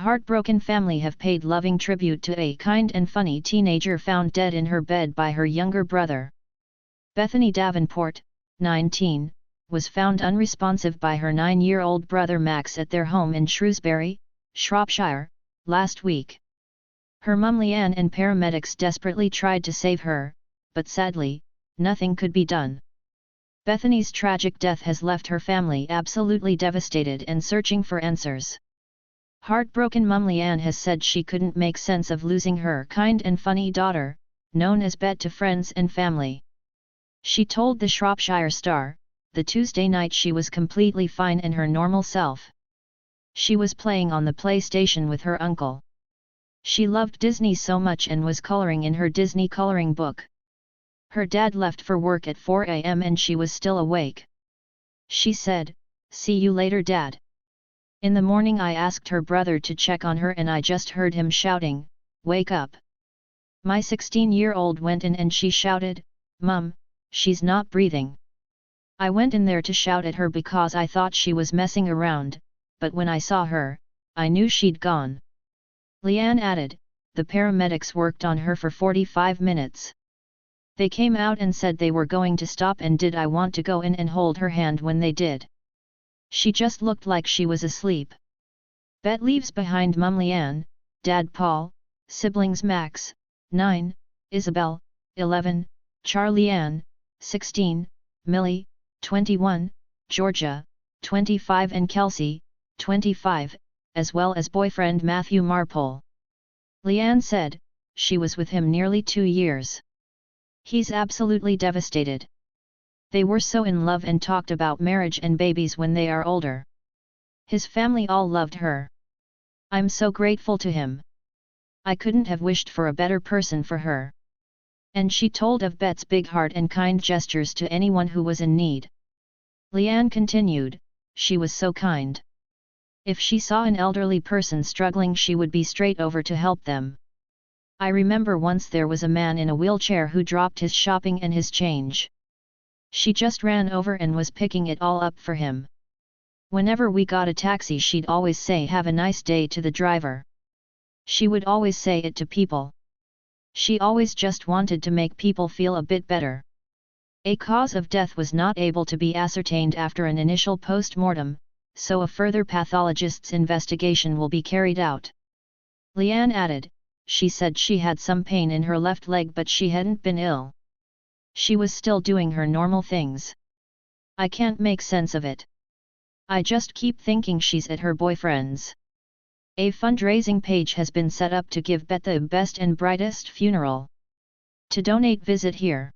heartbroken family have paid loving tribute to a kind and funny teenager found dead in her bed by her younger brother. Bethany Davenport, 19, was found unresponsive by her 9-year-old brother Max at their home in Shrewsbury, Shropshire, last week. Her mum Leanne and paramedics desperately tried to save her, but sadly, nothing could be done. Bethany's tragic death has left her family absolutely devastated and searching for answers. Heartbroken mum Leanne has said she couldn't make sense of losing her kind and funny daughter, known as Bet to friends and family. She told the Shropshire Star, the Tuesday night she was completely fine and her normal self. She was playing on the PlayStation with her uncle. She loved Disney so much and was coloring in her Disney coloring book. Her dad left for work at 4 a.m. and she was still awake. She said, "See you later, Dad." In the morning I asked her brother to check on her and I just heard him shouting, "Wake up." My 16-year-old went in and she shouted, "Mum, she's not breathing." I went in there to shout at her because I thought she was messing around, but when I saw her, I knew she'd gone. Leanne added, the paramedics worked on her for 45 minutes. They came out and said they were going to stop and did I want to go in and hold her hand when they did. She just looked like she was asleep. Bet leaves behind mum Leanne, dad Paul, siblings Max, 9, Isabel, 11, Charlie Ann, 16, Millie, 21, Georgia, 25 and Kelsey, 25, as well as boyfriend Matthew Marpole. Leanne said, she was with him nearly 2 years. He's absolutely devastated. They were so in love and talked about marriage and babies when they are older. His family all loved her. I'm so grateful to him. I couldn't have wished for a better person for her. And she told of Bet's big heart and kind gestures to anyone who was in need. Leanne continued, she was so kind. If she saw an elderly person struggling she would be straight over to help them. I remember once there was a man in a wheelchair who dropped his shopping and his change. She just ran over and was picking it all up for him. Whenever we got a taxi she'd always say "Have a nice day" to the driver. She would always say it to people. She always just wanted to make people feel a bit better. A cause of death was not able to be ascertained after an initial post-mortem, so a further pathologist's investigation will be carried out. Leanne added, she said she had some pain in her left leg but she hadn't been ill. She was still doing her normal things. I can't make sense of it. I just keep thinking she's at her boyfriend's. A fundraising page has been set up to give Bet the best and brightest funeral. To donate, visit here.